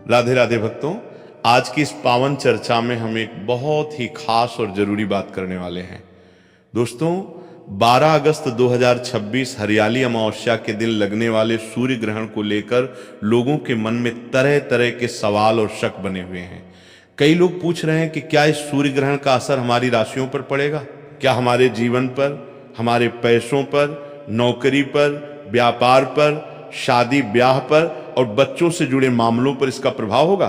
राधे राधे भक्तों, आज की इस पावन चर्चा में हम एक बहुत ही खास और जरूरी बात करने वाले हैं। दोस्तों, 12 अगस्त 2026 हरियाली अमावस्या के दिन लगने वाले सूर्य ग्रहण को लेकर लोगों के मन में तरह तरह के सवाल और शक बने हुए हैं। कई लोग पूछ रहे हैं कि क्या इस सूर्य ग्रहण का असर हमारी राशियों पर पड़ेगा? क्या हमारे जीवन पर, हमारे पैसों पर, नौकरी पर, व्यापार पर, शादी ब्याह पर और बच्चों से जुड़े मामलों पर इसका प्रभाव होगा?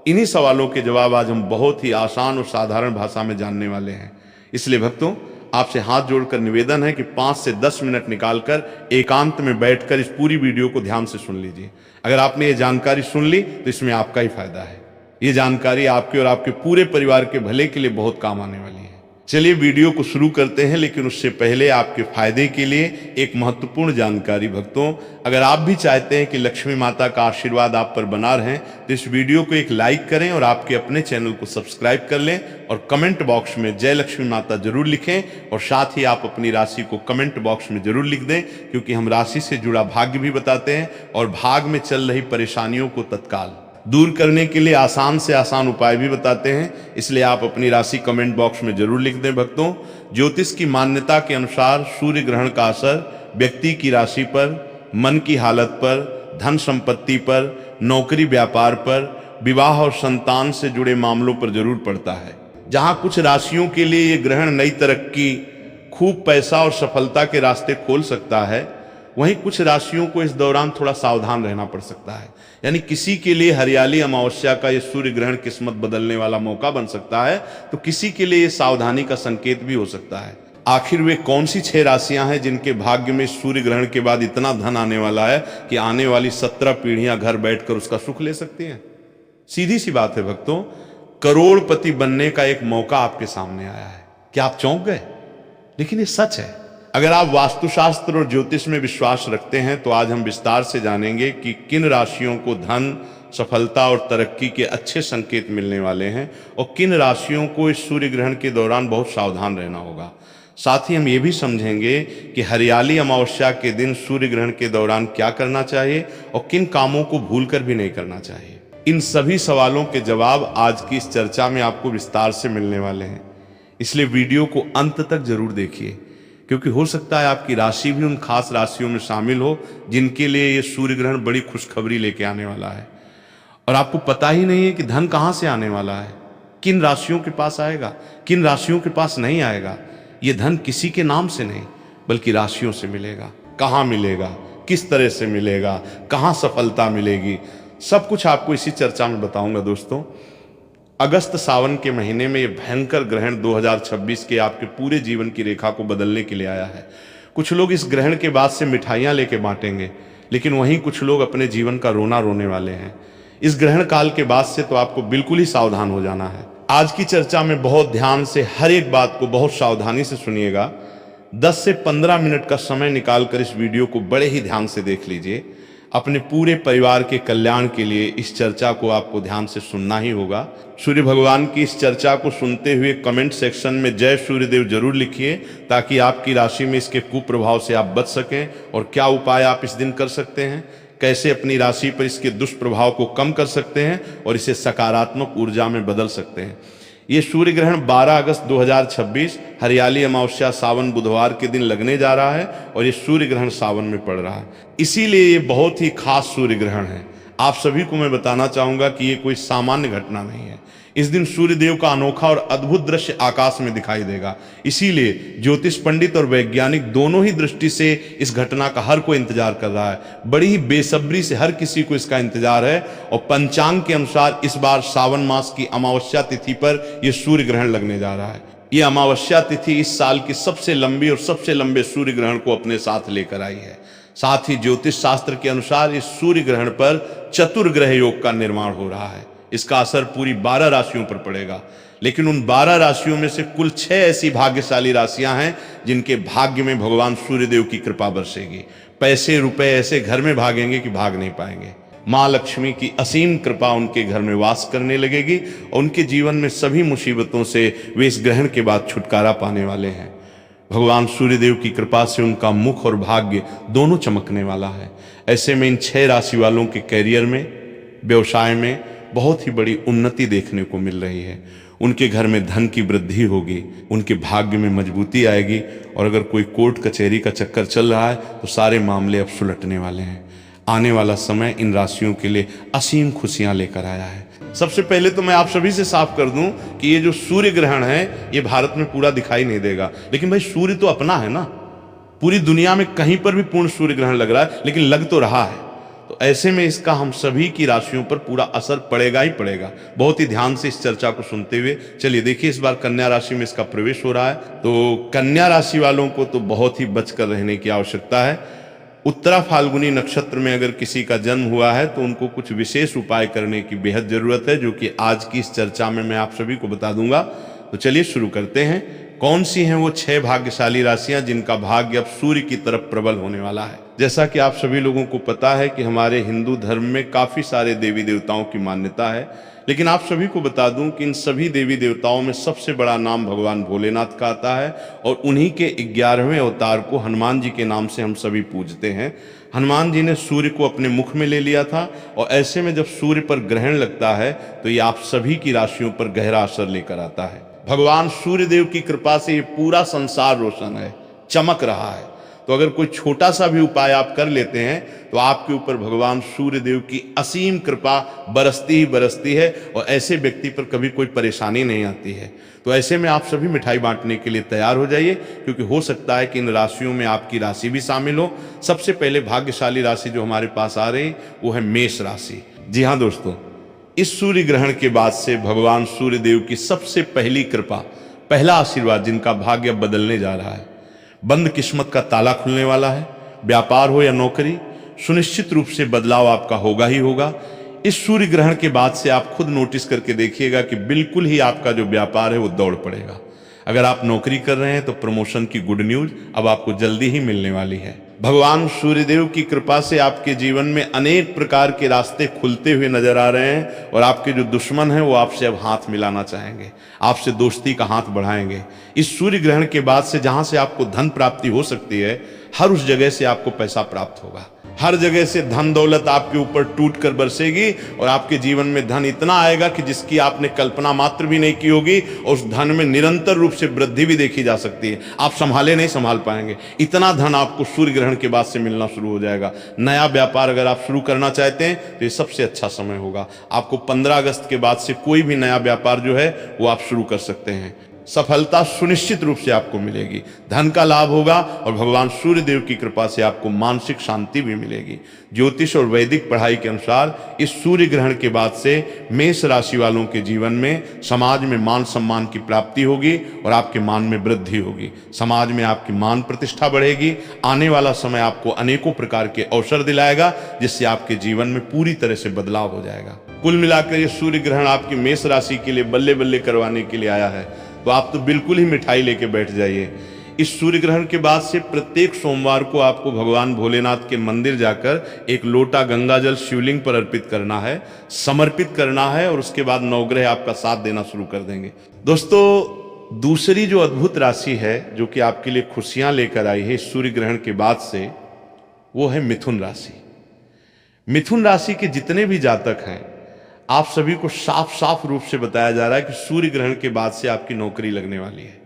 इन्हीं सवालों के जवाब आज हम बहुत ही आसान और साधारण भाषा में जानने वाले हैं। इसलिए भक्तों, आपसे हाथ जोड़कर निवेदन है कि 5 से 10 मिनट निकालकर एकांत में बैठकर इस पूरी वीडियो को ध्यान से सुन लीजिए। अगर आपने ये जानकारी सुन ली तो इसमें आपका ही फायदा है। ये जानकारी आपके और आपके पूरे परिवार के भले के लिए बहुत काम आने वाली है। चलिए वीडियो को शुरू करते हैं, लेकिन उससे पहले आपके फायदे के लिए एक महत्वपूर्ण जानकारी। भक्तों, अगर आप भी चाहते हैं कि लक्ष्मी माता का आशीर्वाद आप पर बना रहे तो इस वीडियो को एक लाइक करें और आपके अपने चैनल को सब्सक्राइब कर लें और कमेंट बॉक्स में जय लक्ष्मी माता जरूर लिखें। और साथ ही आप अपनी राशि को कमेंट बॉक्स में जरूर लिख दें, क्योंकि हम राशि से जुड़ा भाग्य भी बताते हैं और भाग में चल रही परेशानियों को तत्काल दूर करने के लिए आसान से आसान उपाय भी बताते हैं। इसलिए आप अपनी राशि कमेंट बॉक्स में जरूर लिख दें। भक्तों, ज्योतिष की मान्यता के अनुसार सूर्य ग्रहण का असर व्यक्ति की राशि पर, मन की हालत पर, धन संपत्ति पर, नौकरी व्यापार पर, विवाह और संतान से जुड़े मामलों पर जरूर पड़ता है। जहां कुछ राशियों के लिए ये ग्रहण नई तरक्की, खूब पैसा और सफलता के रास्ते खोल सकता है, वहीं कुछ राशियों को इस दौरान थोड़ा सावधान रहना पड़ सकता है। यानी किसी के लिए हरियाली अमावस्या का ये सूर्य ग्रहण किस्मत बदलने वाला मौका बन सकता है, तो किसी के लिए ये सावधानी का संकेत भी हो सकता है। आखिर वे कौन सी 6 राशियां हैं जिनके भाग्य में सूर्य ग्रहण के बाद इतना धन आने वाला है कि आने वाली 17 पीढ़ियां घर बैठकर उसका सुख ले सकती हैं? सीधी सी बात है भक्तों, करोड़पति बनने का एक मौका आपके सामने आया है। क्या आप चौंक गए? लेकिन ये सच है। अगर आप वास्तुशास्त्र और ज्योतिष में विश्वास रखते हैं तो आज हम विस्तार से जानेंगे कि किन राशियों को धन, सफलता और तरक्की के अच्छे संकेत मिलने वाले हैं और किन राशियों को इस सूर्य ग्रहण के दौरान बहुत सावधान रहना होगा। साथ ही हम ये भी समझेंगे कि हरियाली अमावस्या के दिन सूर्य ग्रहण के दौरान क्या करना चाहिए और किन कामों को भूलकर भी नहीं करना चाहिए। इन सभी सवालों के जवाब आज की इस चर्चा में आपको विस्तार से मिलने वाले हैं। इसलिए वीडियो को अंत तक जरूर देखिए, क्योंकि हो सकता है आपकी राशि भी उन खास राशियों में शामिल हो जिनके लिए ये सूर्य ग्रहण बड़ी खुशखबरी लेके आने वाला है। और आपको पता ही नहीं है कि धन कहाँ से आने वाला है, किन राशियों के पास आएगा, किन राशियों के पास नहीं आएगा। ये धन किसी के नाम से नहीं बल्कि राशियों से मिलेगा। कहाँ मिलेगा, किस तरह से मिलेगा, कहाँ सफलता मिलेगी, सब कुछ आपको इसी चर्चा में बताऊंगा। दोस्तों, अगस्त सावन के महीने में ये भयंकर ग्रहण 2026 के आपके पूरे जीवन की रेखा को बदलने के लिए आया है। कुछ लोग इस ग्रहण के बाद से मिठाइयां लेके बांटेंगे, लेकिन वहीं कुछ लोग अपने जीवन का रोना रोने वाले हैं। इस ग्रहण काल के बाद से तो आपको बिल्कुल ही सावधान हो जाना है। आज की चर्चा में बहुत ध्यान से हर एक बात को बहुत सावधानी से सुनिएगा। 10 से 15 मिनट का समय निकालकर इस वीडियो को बड़े ही ध्यान से देख लीजिए। अपने पूरे परिवार के कल्याण के लिए इस चर्चा को आपको ध्यान से सुनना ही होगा। सूर्य भगवान की इस चर्चा को सुनते हुए कमेंट सेक्शन में जय सूर्यदेव जरूर लिखिए, ताकि आपकी राशि में इसके कुप्रभाव से आप बच सकें और क्या उपाय आप इस दिन कर सकते हैं, कैसे अपनी राशि पर इसके दुष्प्रभाव को कम कर सकते हैं और इसे सकारात्मक ऊर्जा में बदल सकते हैं। ये सूर्य ग्रहण 12 अगस्त 2026 हरियाली अमावस्या सावन बुधवार के दिन लगने जा रहा है और ये सूर्य ग्रहण सावन में पड़ रहा है। इसीलिए ये बहुत ही खास सूर्य ग्रहण है। आप सभी को मैं बताना चाहूंगा कि ये कोई सामान्य घटना नहीं है। इस दिन सूर्य देव का अनोखा और अद्भुत दृश्य आकाश में दिखाई देगा। इसीलिए ज्योतिष पंडित और वैज्ञानिक दोनों ही दृष्टि से इस घटना का हर कोई इंतजार कर रहा है। बड़ी ही बेसब्री से हर किसी को इसका इंतजार है। और पंचांग के अनुसार इस बार सावन मास की अमावस्या तिथि पर यह सूर्य ग्रहण लगने जा रहा है। यह अमावस्या तिथि इस साल की सबसे लंबी और सबसे लंबे सूर्य ग्रहण को अपने साथ लेकर आई है। साथ ही ज्योतिष शास्त्र के अनुसार इस सूर्य ग्रहण पर चतुर्ग्रह योग का निर्माण हो रहा है। इसका असर पूरी 12 राशियों पर पड़ेगा, लेकिन उन 12 राशियों में से कुल 6 ऐसी भाग्यशाली राशियां हैं जिनके भाग्य में भगवान सूर्यदेव की कृपा बरसेगी। पैसे रुपए ऐसे घर में भागेंगे कि भाग नहीं पाएंगे। माँ लक्ष्मी की असीम कृपा उनके घर में वास करने लगेगी और उनके जीवन में सभी मुसीबतों से वे इस ग्रहण के बाद छुटकारा पाने वाले हैं। भगवान सूर्यदेव की कृपा से उनका मुख और भाग्य दोनों चमकने वाला है। ऐसे में इन 6 राशि वालों के कैरियर में, व्यवसाय में बहुत ही बड़ी उन्नति देखने को मिल रही है। उनके घर में धन की वृद्धि होगी, उनके भाग्य में मजबूती आएगी, और अगर कोई कोर्ट कचहरी का चक्कर चल रहा है तो सारे मामले अब सुलटने वाले हैं। आने वाला समय इन राशियों के लिए असीम खुशियां लेकर आया है। सबसे पहले तो मैं आप सभी से साफ कर दूं कि ये जो सूर्य ग्रहण है ये भारत में पूरा दिखाई नहीं देगा, लेकिन भाई सूर्य तो अपना है ना, पूरी दुनिया में कहीं पर भी पूर्ण सूर्य ग्रहण लग रहा है, लेकिन लग तो रहा है। तो ऐसे में इसका हम सभी की राशियों पर पूरा असर पड़ेगा ही पड़ेगा। बहुत ही ध्यान से इस चर्चा को सुनते हुए चलिए देखिए, इस बार कन्या राशि में इसका प्रवेश हो रहा है। तो कन्या राशि वालों को तो बहुत ही बचकर रहने की आवश्यकता है। उत्तरा फाल्गुनी नक्षत्र में अगर किसी का जन्म हुआ है तो उनको कुछ विशेष उपाय करने की बेहद जरूरत है, जो कि आज की इस चर्चा में मैं आप सभी को बता दूंगा। तो चलिए शुरू करते हैं। कौन सी हैं वो 6 भाग्यशाली राशियां जिनका भाग्य अब सूर्य की तरफ प्रबल होने वाला है। जैसा कि आप सभी लोगों को पता है कि हमारे हिंदू धर्म में काफी सारे देवी देवताओं की मान्यता है, लेकिन आप सभी को बता दूं कि इन सभी देवी देवताओं में सबसे बड़ा नाम भगवान भोलेनाथ का आता है, और उन्हीं के 11वें अवतार को हनुमान जी के नाम से हम सभी पूजते हैं। हनुमान जी ने सूर्य को अपने मुख में ले लिया था, और ऐसे में जब सूर्य पर ग्रहण लगता है तो ये आप सभी की राशियों पर गहरा असर लेकर आता है। भगवान सूर्य देव की कृपा से ये पूरा संसार रोशन है, चमक रहा है। तो अगर कोई छोटा सा भी उपाय आप कर लेते हैं तो आपके ऊपर भगवान सूर्य देव की असीम कृपा बरसती ही बरसती है, और ऐसे व्यक्ति पर कभी कोई परेशानी नहीं आती है। तो ऐसे में आप सभी मिठाई बांटने के लिए तैयार हो जाइए, क्योंकि हो सकता है कि इन राशियों में आपकी राशि भी शामिल हो। सबसे पहले भाग्यशाली राशि जो हमारे पास आ रही वो है मेष राशि। जी हाँ दोस्तों, इस सूर्य ग्रहण के बाद से भगवान सूर्य देव की सबसे पहली कृपा, पहला आशीर्वाद जिनका भाग्य बदलने जा रहा है। बंद किस्मत का ताला खुलने वाला है। व्यापार हो या नौकरी, सुनिश्चित रूप से बदलाव आपका होगा ही होगा। इस सूर्य ग्रहण के बाद से आप खुद नोटिस करके देखिएगा कि बिल्कुल ही आपका जो व्यापार है वो दौड़ पड़ेगा। अगर आप नौकरी कर रहे हैं तो प्रमोशन की गुड न्यूज अब आपको जल्दी ही मिलने वाली है। भगवान सूर्यदेव की कृपा से आपके जीवन में अनेक प्रकार के रास्ते खुलते हुए नजर आ रहे हैं, और आपके जो दुश्मन हैं वो आपसे अब हाथ मिलाना चाहेंगे, आपसे दोस्ती का हाथ बढ़ाएंगे। इस सूर्य ग्रहण के बाद से जहां से आपको धन प्राप्ति हो सकती है, हर उस जगह से आपको पैसा प्राप्त होगा। हर जगह से धन दौलत आपके ऊपर टूट कर बरसेगी, और आपके जीवन में धन इतना आएगा कि जिसकी आपने कल्पना मात्र भी नहीं की होगी, और उस धन में निरंतर रूप से वृद्धि भी देखी जा सकती है। आप संभाले नहीं संभाल पाएंगे, इतना धन आपको सूर्य ग्रहण के बाद से मिलना शुरू हो जाएगा। नया व्यापार अगर आप शुरू करना चाहते हैं तो ये सबसे अच्छा समय होगा। आपको 15 अगस्त के बाद से कोई भी नया व्यापार जो है वो आप शुरू कर सकते हैं। सफलता सुनिश्चित रूप से आपको मिलेगी, धन का लाभ होगा, और भगवान सूर्य देव की कृपा से आपको मानसिक शांति भी मिलेगी। ज्योतिष और वैदिक पढ़ाई के अनुसार इस सूर्य ग्रहण के बाद से मेष राशि वालों के जीवन में समाज में मान सम्मान की प्राप्ति होगी, और आपके मान में वृद्धि होगी। समाज में आपकी मान प्रतिष्ठा बढ़ेगी। आने वाला समय आपको अनेकों प्रकार के अवसर दिलाएगा, जिससे आपके जीवन में पूरी तरह से बदलाव हो जाएगा। कुल मिलाकर ये सूर्य ग्रहण आपकी मेष राशि के लिए बल्ले बल्ले करवाने के लिए आया है, तो आप तो बिल्कुल ही मिठाई लेके बैठ जाइए। इस सूर्य ग्रहण के बाद से प्रत्येक सोमवार को आपको भगवान भोलेनाथ के मंदिर जाकर एक लोटा गंगा जल शिवलिंग पर अर्पित करना है, समर्पित करना है, और उसके बाद नवग्रह आपका साथ देना शुरू कर देंगे। दोस्तों, दूसरी जो अद्भुत राशि है जो कि आपके लिए खुशियां लेकर आई है इस सूर्य ग्रहण के बाद से, वो है मिथुन राशि। मिथुन राशि के जितने भी जातक हैं, आप सभी को साफ साफ रूप से बताया जा रहा है कि सूर्य ग्रहण के बाद से आपकी नौकरी लगने वाली है।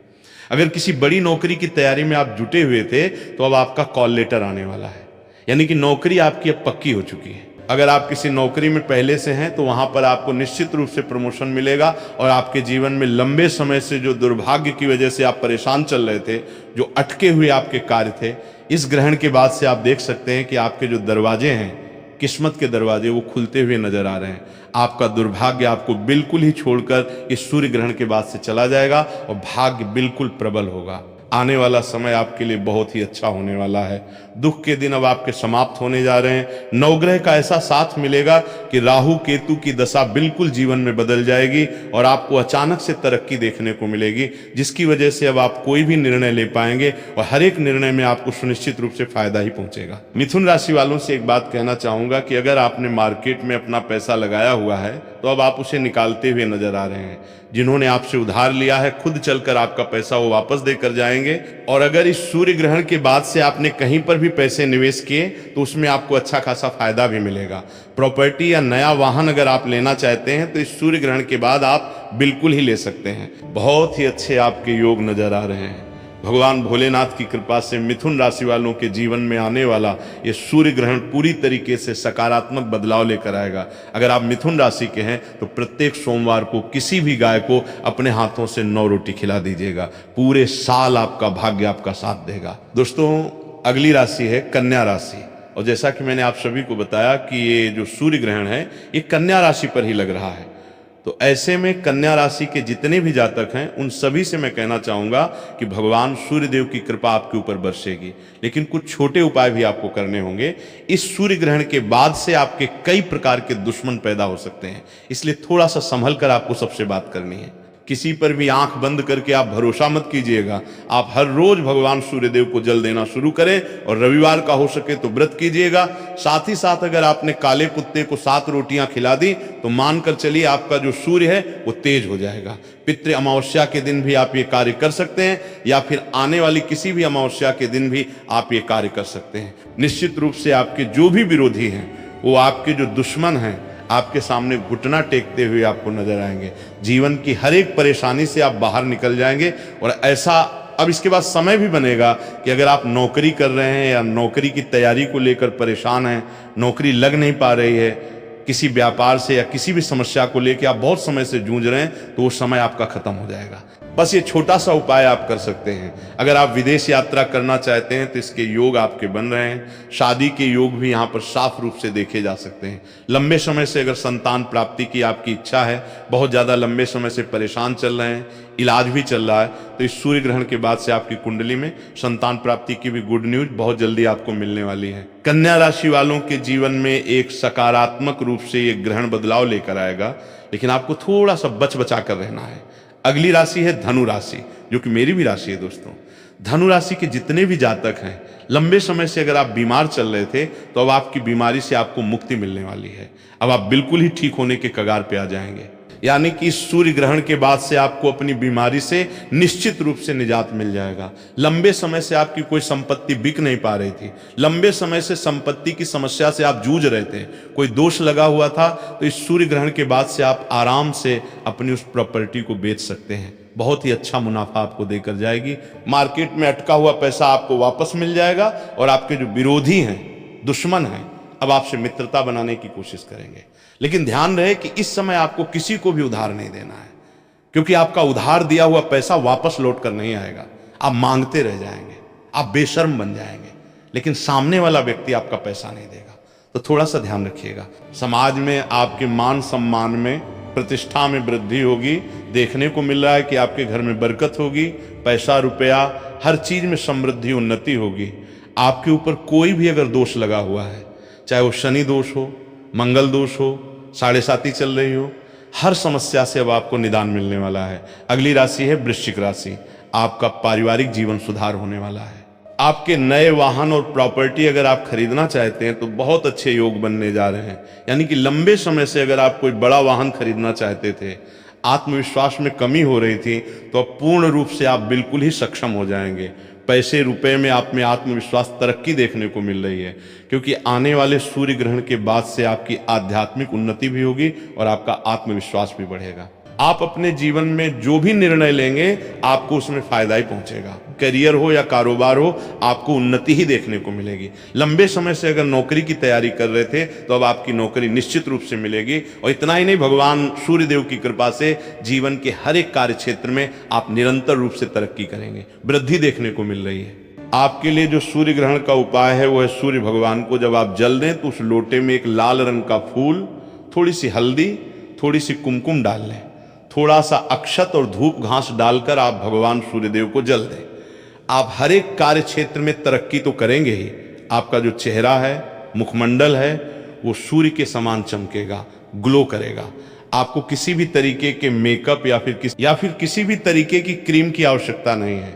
अगर किसी बड़ी नौकरी की तैयारी में आप जुटे हुए थे तो अब आपका कॉल लेटर आने वाला है, यानी कि नौकरी आपकी अब पक्की हो चुकी है। अगर आप किसी नौकरी में पहले से हैं तो वहां पर आपको निश्चित रूप से प्रमोशन मिलेगा, और आपके जीवन में लंबे समय से जो दुर्भाग्य की वजह से आप परेशान चल रहे थे, जो अटके हुए आपके कार्य थे, इस ग्रहण के बाद से आप देख सकते हैं कि आपके जो दरवाजे हैं, किस्मत के दरवाजे, वो खुलते हुए नजर आ रहे हैं। आपका दुर्भाग्य आपको बिल्कुल ही छोड़कर इस सूर्य ग्रहण के बाद से चला जाएगा, और भाग्य बिल्कुल प्रबल होगा। आने वाला समय आपके लिए बहुत ही अच्छा होने वाला है। दुख के दिन अब आपके समाप्त होने जा रहे हैं। नवग्रह का ऐसा साथ मिलेगा कि राहु केतु की दशा बिल्कुल जीवन में बदल जाएगी, और आपको अचानक से तरक्की देखने को मिलेगी, जिसकी वजह से अब आप कोई भी निर्णय ले पाएंगे, और हर एक निर्णय में आपको सुनिश्चित रूप से फायदा ही पहुंचेगा। मिथुन राशि वालों से एक बात कहना चाहूंगा कि अगर आपने मार्केट में अपना पैसा लगाया हुआ है तो अब आप उसे निकालते हुए नजर आ रहे हैं। जिन्होंने आपसे उधार लिया है, खुद चलकर आपका पैसा वो वापस देकर जाएंगे, जाएंगे। और अगर इस सूर्य ग्रहण के बाद से आपने कहीं पर भी पैसे निवेश किए तो उसमें आपको अच्छा खासा फायदा भी मिलेगा। प्रॉपर्टी या नया वाहन अगर आप लेना चाहते हैं तो इस सूर्य ग्रहण के बाद आप बिल्कुल ही ले सकते हैं। बहुत ही अच्छे आपके योग नजर आ रहे हैं। भगवान भोलेनाथ की कृपा से मिथुन राशि वालों के जीवन में आने वाला ये सूर्य ग्रहण पूरी तरीके से सकारात्मक बदलाव लेकर आएगा। अगर आप मिथुन राशि के हैं तो प्रत्येक सोमवार को किसी भी गाय को अपने हाथों से 9 रोटी खिला दीजिएगा। पूरे साल आपका भाग्य आपका साथ देगा। दोस्तों, अगली राशि है कन्या राशि। और जैसा कि मैंने आप सभी को बताया कि ये जो सूर्य ग्रहण है ये कन्या राशि पर ही लग रहा है। तो ऐसे में कन्या राशि के जितने भी जातक हैं उन सभी से मैं कहना चाहूँगा कि भगवान सूर्यदेव की कृपा आपके ऊपर बरसेगी। लेकिन कुछ छोटे उपाय भी आपको करने होंगे। इस सूर्य ग्रहण के बाद से आपके कई प्रकार के दुश्मन पैदा हो सकते हैं, इसलिए थोड़ा सा संभल कर आपको सबसे बात करनी है। किसी पर भी आंख बंद करके आप भरोसा मत कीजिएगा। आप हर रोज भगवान सूर्यदेव को जल देना शुरू करें और रविवार का हो सके तो व्रत कीजिएगा। साथ ही साथ अगर आपने काले कुत्ते को 7 रोटियां खिला दी तो मानकर चलिए आपका जो सूर्य है वो तेज हो जाएगा। पितृ अमावस्या के दिन भी आप ये कार्य कर सकते हैं या फिर आने वाली किसी भी अमावस्या के दिन भी आप ये कार्य कर सकते हैं। निश्चित रूप से आपके जो भी विरोधी हैं, वो आपके जो दुश्मन हैं, आपके सामने घुटना टेकते हुए आपको नजर आएंगे। जीवन की हर एक परेशानी से आप बाहर निकल जाएंगे। और ऐसा अब इसके बाद समय भी बनेगा कि अगर आप नौकरी कर रहे हैं या नौकरी की तैयारी को लेकर परेशान हैं, नौकरी लग नहीं पा रही है, किसी व्यापार से या किसी भी समस्या को लेकर आप बहुत समय से जूझ रहे हैं, तो वो समय आपका खत्म हो जाएगा। बस ये छोटा सा उपाय आप कर सकते हैं। अगर आप विदेश यात्रा करना चाहते हैं तो इसके योग आपके बन रहे हैं। शादी के योग भी यहाँ पर साफ रूप से देखे जा सकते हैं। लंबे समय से अगर संतान प्राप्ति की आपकी इच्छा है, बहुत ज़्यादा लंबे समय से परेशान चल रहे हैं, इलाज भी चल रहा है, तो इस सूर्य ग्रहण के बाद से आपकी कुंडली में संतान प्राप्ति की भी गुड न्यूज बहुत जल्दी आपको मिलने वाली है। कन्या राशि वालों के जीवन में एक सकारात्मक रूप से ये ग्रहण बदलाव लेकर आएगा, लेकिन आपको थोड़ा सा बच बचा कर रहना है। अगली राशि है धनु राशि, जो कि मेरी भी राशि है। दोस्तों, धनु राशि के जितने भी जातक हैं, लंबे समय से अगर आप बीमार चल रहे थे तो अब आपकी बीमारी से आपको मुक्ति मिलने वाली है। अब आप बिल्कुल ही ठीक होने के कगार पे आ जाएंगे। यानी कि इस सूर्य ग्रहण के बाद से आपको अपनी बीमारी से निश्चित रूप से निजात मिल जाएगा। लंबे समय से आपकी कोई संपत्ति बिक नहीं पा रही थी, लंबे समय से संपत्ति की समस्या से आप जूझ रहे थे, कोई दोष लगा हुआ था, तो इस सूर्य ग्रहण के बाद से आप आराम से अपनी उस प्रॉपर्टी को बेच सकते हैं। बहुत ही अच्छा मुनाफा आपको देकर जाएगी। मार्केट में अटका हुआ पैसा आपको वापस मिल जाएगा और आपके जो विरोधी हैं, दुश्मन हैं, अब आपसे मित्रता बनाने की कोशिश करेंगे। लेकिन ध्यान रहे कि इस समय आपको किसी को भी उधार नहीं देना है, क्योंकि आपका उधार दिया हुआ पैसा वापस लौट कर नहीं आएगा। आप मांगते रह जाएंगे, आप बेशर्म बन जाएंगे, लेकिन सामने वाला व्यक्ति आपका पैसा नहीं देगा। तो थोड़ा सा ध्यान रखिएगा। समाज में आपके मान सम्मान में, प्रतिष्ठा में वृद्धि होगी। देखने को मिल रहा है कि आपके घर में बरकत होगी, पैसा रुपया हर चीज में समृद्धि उन्नति होगी। आपके ऊपर कोई भी अगर दोष लगा हुआ है, चाहे वो शनि दोष हो, मंगल दोष हो, 7.5 चल रही हो, हर समस्या से अब आपको निदान मिलने वाला है। अगली राशि है वृश्चिक राशि। आपका पारिवारिक जीवन सुधार होने वाला है। आपके नए वाहन और प्रॉपर्टी अगर आप खरीदना चाहते हैं तो बहुत अच्छे योग बनने जा रहे हैं। यानी कि लंबे समय से अगर आप कोई बड़ा वाहन खरीदना चाहते थे, आत्मविश्वास में कमी हो रही थी, तो अब पूर्ण रूप से आप बिल्कुल ही सक्षम हो जाएंगे। पैसे रुपए में आप में आत्मविश्वास तरक्की देखने को मिल रही है, क्योंकि आने वाले सूर्य ग्रहण के बाद से आपकी आध्यात्मिक उन्नति भी होगी और आपका आत्मविश्वास भी बढ़ेगा। आप अपने जीवन में जो भी निर्णय लेंगे आपको उसमें फायदा ही पहुंचेगा। करियर हो या कारोबार हो, आपको उन्नति ही देखने को मिलेगी। लंबे समय से अगर नौकरी की तैयारी कर रहे थे तो अब आपकी नौकरी निश्चित रूप से मिलेगी। और इतना ही नहीं, भगवान सूर्यदेव की कृपा से जीवन के हर एक कार्य क्षेत्र में आप निरंतर रूप से तरक्की करेंगे, वृद्धि देखने को मिल रही है। आपके लिए जो सूर्य ग्रहण का उपाय है वो है, सूर्य भगवान को जब आप जल दें तो उस लोटे में एक लाल रंग का फूल, थोड़ी सी हल्दी, थोड़ी सी कुमकुम डाल लें, थोड़ा सा अक्षत और धूप घास डालकर आप भगवान सूर्यदेव को जल दें। आप हर एक कार्य क्षेत्र में तरक्की तो करेंगे ही, आपका जो चेहरा है, मुखमंडल है, वो सूर्य के समान चमकेगा, ग्लो करेगा। आपको किसी भी तरीके के मेकअप या फिर किसी भी तरीके की क्रीम की आवश्यकता नहीं है।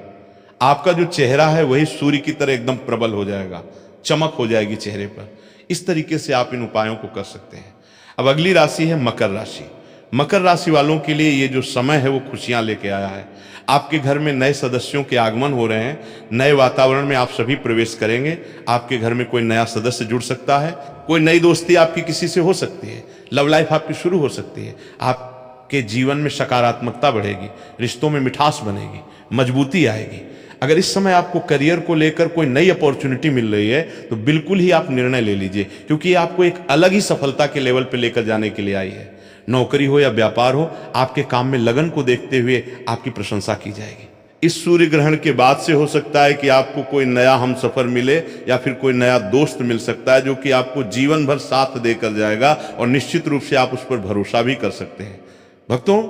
आपका जो चेहरा है वही सूर्य की तरह एकदम प्रबल हो जाएगा, चमक हो जाएगी चेहरे पर। इस तरीके से आप इन उपायों को कर सकते हैं। अब अगली राशि है मकर राशि। मकर राशि वालों के लिए ये जो समय है वो खुशियां लेके आया है। आपके घर में नए सदस्यों के आगमन हो रहे हैं, नए वातावरण में आप सभी प्रवेश करेंगे। आपके घर में कोई नया सदस्य जुड़ सकता है, कोई नई दोस्ती आपकी किसी से हो सकती है, लव लाइफ आपकी शुरू हो सकती है। आपके जीवन में सकारात्मकता बढ़ेगी, रिश्तों में मिठास बनेगी, मजबूती आएगी। अगर इस समय आपको करियर को लेकर कोई नई अपॉर्चुनिटी मिल रही है तो बिल्कुल ही आप निर्णय ले लीजिए, क्योंकि ये आपको एक अलग ही सफलता के लेवल पर लेकर जाने के लिए आई है। नौकरी हो या व्यापार हो, आपके काम में लगन को देखते हुए आपकी प्रशंसा की जाएगी। इस सूर्य ग्रहण के बाद से हो सकता है कि आपको कोई नया हमसफर मिले या फिर कोई नया दोस्त मिल सकता है, जो कि आपको जीवन भर साथ देकर जाएगा और निश्चित रूप से आप उस पर भरोसा भी कर सकते हैं। भक्तों,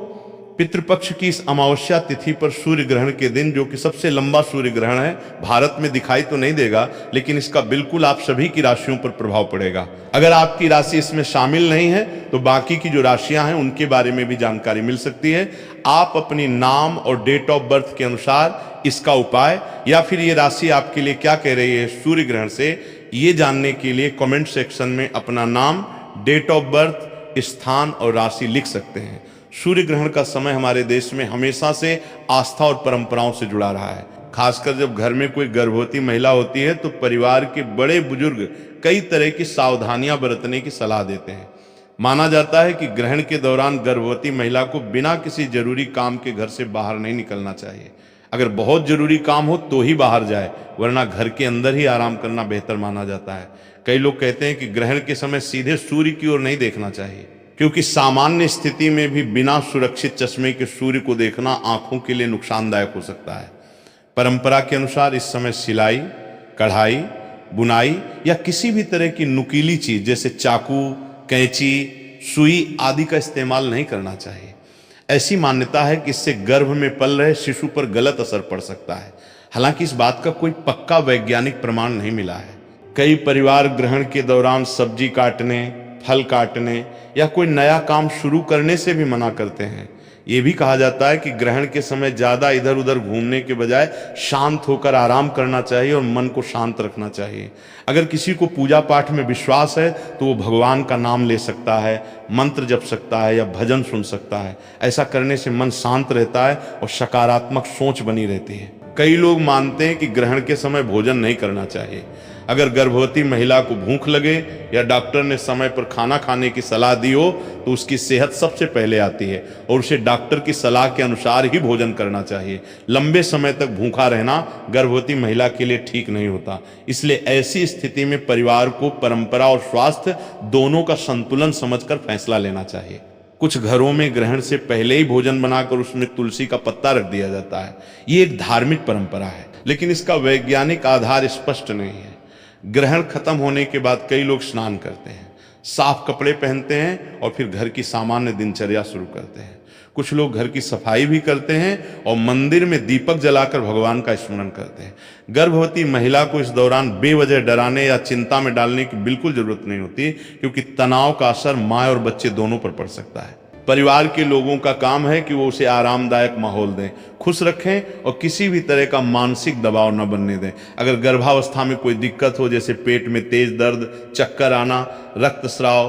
पितृपक्ष की इस अमावस्या तिथि पर सूर्य ग्रहण के दिन, जो कि सबसे लंबा सूर्य ग्रहण है, भारत में दिखाई तो नहीं देगा, लेकिन इसका बिल्कुल आप सभी की राशियों पर प्रभाव पड़ेगा। अगर आपकी राशि इसमें शामिल नहीं है तो बाकी की जो राशियां हैं उनके बारे में भी जानकारी मिल सकती है। आप अपनी नाम और डेट ऑफ बर्थ के अनुसार इसका उपाय या फिर ये राशि आपके लिए क्या कह रही है सूर्य ग्रहण से, ये जानने के लिए कमेंट सेक्शन में अपना नाम, डेट ऑफ बर्थ, स्थान और राशि लिख सकते हैं। सूर्य ग्रहण का समय हमारे देश में हमेशा से आस्था और परंपराओं से जुड़ा रहा है। खासकर जब घर में कोई गर्भवती महिला होती है तो परिवार के बड़े बुजुर्ग कई तरह की सावधानियां बरतने की सलाह देते हैं। माना जाता है कि ग्रहण के दौरान गर्भवती महिला को बिना किसी जरूरी काम के घर से बाहर नहीं निकलना चाहिए। अगर बहुत जरूरी काम हो तो ही बाहर जाए, वरना घर के अंदर ही आराम करना बेहतर माना जाता है। कई लोग कहते हैं कि ग्रहण के समय सीधे सूर्य की ओर नहीं देखना चाहिए, क्योंकि सामान्य स्थिति में भी बिना सुरक्षित चश्मे के सूर्य को देखना आंखों के लिए नुकसानदायक हो सकता है। परंपरा के अनुसार इस समय सिलाई, कढ़ाई, बुनाई या किसी भी तरह की नुकीली चीज जैसे चाकू, कैंची, सुई आदि का इस्तेमाल नहीं करना चाहिए। ऐसी मान्यता है कि इससे गर्भ में पल रहे शिशु पर गलत असर पड़ सकता है। हालांकि इस बात का कोई पक्का वैज्ञानिक प्रमाण नहीं मिला है। कई परिवार ग्रहण के दौरान सब्जी काटने, फल काटने या कोई नया काम शुरू करने से भी मना करते हैं। ये भी कहा जाता है कि ग्रहण के समय ज्यादा इधर उधर घूमने के बजाय शांत होकर आराम करना चाहिए और मन को शांत रखना चाहिए। अगर किसी को पूजा पाठ में विश्वास है तो वो भगवान का नाम ले सकता है, मंत्र जप सकता है या भजन सुन सकता है। ऐसा करने से मन शांत रहता है और सकारात्मक सोच बनी रहती है। कई लोग मानते हैं कि ग्रहण के समय भोजन नहीं करना चाहिए। अगर गर्भवती महिला को भूख लगे या डॉक्टर ने समय पर खाना खाने की सलाह दी हो तो उसकी सेहत सबसे पहले आती है और उसे डॉक्टर की सलाह के अनुसार ही भोजन करना चाहिए। लंबे समय तक भूखा रहना गर्भवती महिला के लिए ठीक नहीं होता। इसलिए ऐसी स्थिति में परिवार को परंपरा और स्वास्थ्य दोनों का संतुलन समझकर फैसला लेना चाहिए। कुछ घरों में ग्रहण से पहले ही भोजन बनाकर उसमें तुलसी का पत्ता रख दिया जाता है। ये एक धार्मिक परंपरा है, लेकिन इसका वैज्ञानिक आधार स्पष्ट नहीं है। ग्रहण खत्म होने के बाद कई लोग स्नान करते हैं, साफ कपड़े पहनते हैं और फिर घर की सामान्य दिनचर्या शुरू करते हैं। कुछ लोग घर की सफाई भी करते हैं और मंदिर में दीपक जलाकर भगवान का स्मरण करते हैं। गर्भवती महिला को इस दौरान बेवजह डराने या चिंता में डालने की बिल्कुल जरूरत नहीं होती, क्योंकि तनाव का असर माँ और बच्चे दोनों पर पड़ सकता है। परिवार के लोगों का काम है कि वो उसे आरामदायक माहौल दें, खुश रखें और किसी भी तरह का मानसिक दबाव न बनने दें। अगर गर्भावस्था में कोई दिक्कत हो, जैसे पेट में तेज दर्द, चक्कर आना, रक्तस्राव,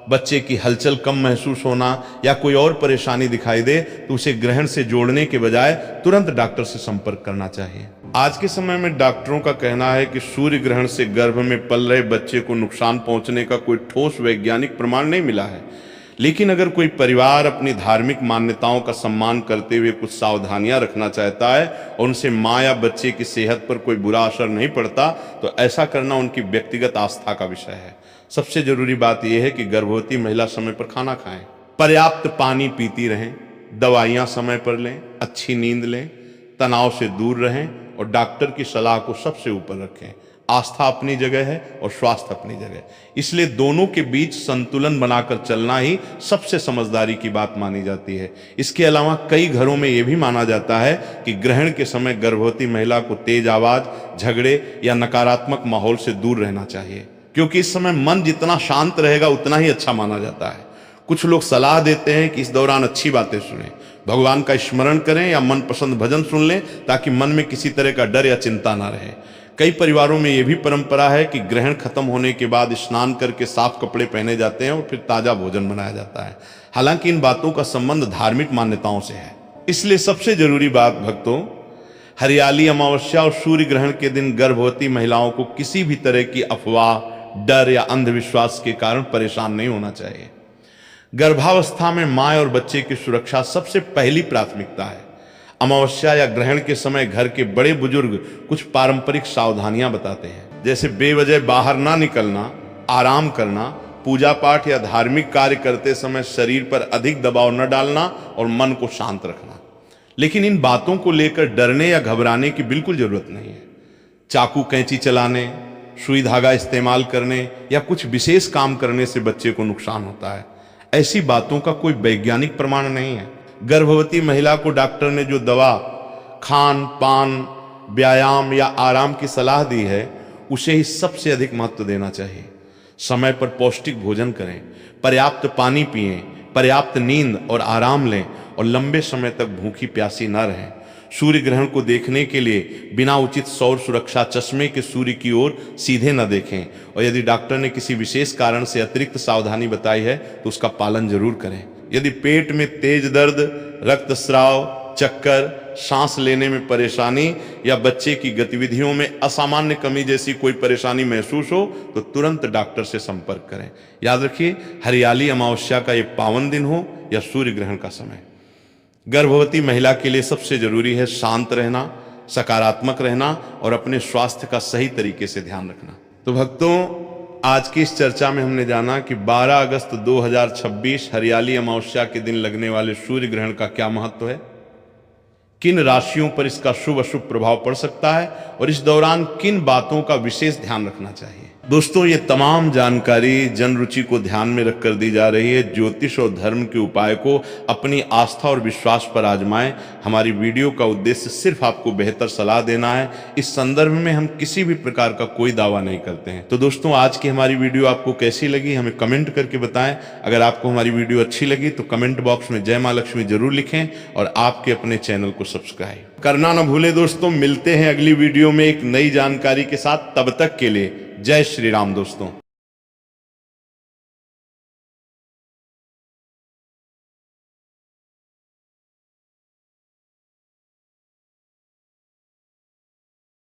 बच्चे की हलचल कम महसूस होना या कोई और परेशानी दिखाई दे, तो उसे ग्रहण से जोड़ने के बजाय तुरंत डॉक्टर से संपर्क करना चाहिए। आज के समय में डॉक्टरों का कहना है कि सूर्य ग्रहण से गर्भ में पल रहे बच्चे को नुकसान पहुंचने का कोई ठोस वैज्ञानिक प्रमाण नहीं मिला है। लेकिन अगर कोई परिवार अपनी धार्मिक मान्यताओं का सम्मान करते हुए कुछ सावधानियां रखना चाहता है और उनसे माँ या बच्चे की सेहत पर कोई बुरा असर नहीं पड़ता, तो ऐसा करना उनकी व्यक्तिगत आस्था का विषय है। सबसे जरूरी बात यह है कि गर्भवती महिला समय पर खाना खाएं, पर्याप्त पानी पीती रहें, दवाइयां समय पर लें, अच्छी नींद लें, तनाव से दूर रहें और डॉक्टर की सलाह को सबसे ऊपर रखें। आस्था अपनी जगह है और स्वास्थ्य अपनी जगह, इसलिए दोनों के बीच संतुलन बनाकर चलना ही सबसे समझदारी की बात मानी जाती है। इसके अलावा कई घरों में यह भी माना जाता है कि ग्रहण के समय गर्भवती महिला को तेज आवाज, झगड़े या नकारात्मक माहौल से दूर रहना चाहिए, क्योंकि इस समय मन जितना शांत रहेगा उतना ही अच्छा माना जाता है। कुछ लोग सलाह देते हैं कि इस दौरान अच्छी बातें सुनें, भगवान का स्मरण करें या मनपसंद भजन सुन लें, ताकि मन में किसी तरह का डर या चिंता ना रहे। कई परिवारों में यह भी परंपरा है कि ग्रहण खत्म होने के बाद स्नान करके साफ कपड़े पहने जाते हैं और फिर ताजा भोजन बनाया जाता है। हालांकि इन बातों का संबंध धार्मिक मान्यताओं से है। इसलिए सबसे जरूरी बात भक्तों, हरियाली अमावस्या और सूर्य ग्रहण के दिन गर्भवती महिलाओं को किसी भी तरह की अफवाह, डर या अंधविश्वास के कारण परेशान नहीं होना चाहिए। गर्भावस्था में मां और बच्चे की सुरक्षा सबसे पहली प्राथमिकता है। अमावस्या या ग्रहण के समय घर के बड़े बुजुर्ग कुछ पारंपरिक सावधानियां बताते हैं, जैसे बेवजह बाहर ना निकलना, आराम करना, पूजा पाठ या धार्मिक कार्य करते समय शरीर पर अधिक दबाव न डालना और मन को शांत रखना। लेकिन इन बातों को लेकर डरने या घबराने की बिल्कुल जरूरत नहीं है। चाकू कैंची चलाने, सुई धागा इस्तेमाल करने या कुछ विशेष काम करने से बच्चे को नुकसान होता है, ऐसी बातों का कोई वैज्ञानिक प्रमाण नहीं है। गर्भवती महिला को डॉक्टर ने जो दवा, खान पान, व्यायाम या आराम की सलाह दी है, उसे ही सबसे अधिक महत्व देना चाहिए। समय पर पौष्टिक भोजन करें, पर्याप्त पानी पिएं, पर्याप्त नींद और आराम लें और लंबे समय तक भूखी प्यासी न रहें। सूर्य ग्रहण को देखने के लिए बिना उचित सौर सुरक्षा चश्मे के सूर्य की ओर सीधे न देखें और यदि डॉक्टर ने किसी विशेष कारण से अतिरिक्त सावधानी बताई है तो उसका पालन जरूर करें। यदि पेट में तेज दर्द, रक्तस्राव, चक्कर, सांस लेने में परेशानी या बच्चे की गतिविधियों में असामान्य कमी जैसी कोई परेशानी महसूस हो तो तुरंत डॉक्टर से संपर्क करें। याद रखिए, हरियाली अमावस्या का ये पावन दिन हो या सूर्य ग्रहण का समय, गर्भवती महिला के लिए सबसे जरूरी है शांत रहना, सकारात्मक रहना और अपने स्वास्थ्य का सही तरीके से ध्यान रखना। तो भक्तों, आज की इस चर्चा में हमने जाना कि 12 अगस्त 2026 हरियाली अमावस्या के दिन लगने वाले सूर्य ग्रहण का क्या महत्व है, किन राशियों पर इसका शुभ अशुभ प्रभाव पड़ सकता है और इस दौरान किन बातों का विशेष ध्यान रखना चाहिए। दोस्तों, ये तमाम जानकारी जन रुचि को ध्यान में रखकर दी जा रही है। ज्योतिष और धर्म के उपाय को अपनी आस्था और विश्वास पर आजमाएं। हमारी वीडियो का उद्देश्य सिर्फ आपको बेहतर सलाह देना है। इस संदर्भ में हम किसी भी प्रकार का कोई दावा नहीं करते हैं। तो दोस्तों, आज की हमारी वीडियो आपको कैसी लगी हमें कमेंट करके बताएं। अगर आपको हमारी वीडियो अच्छी लगी तो कमेंट बॉक्स में जय मां लक्ष्मी जरूर लिखें और आपके अपने चैनल को सब्सक्राइब करना न भूलें। दोस्तों, मिलते हैं अगली वीडियो में एक नई जानकारी के साथ। तब तक के लिए जय श्री राम दोस्तों।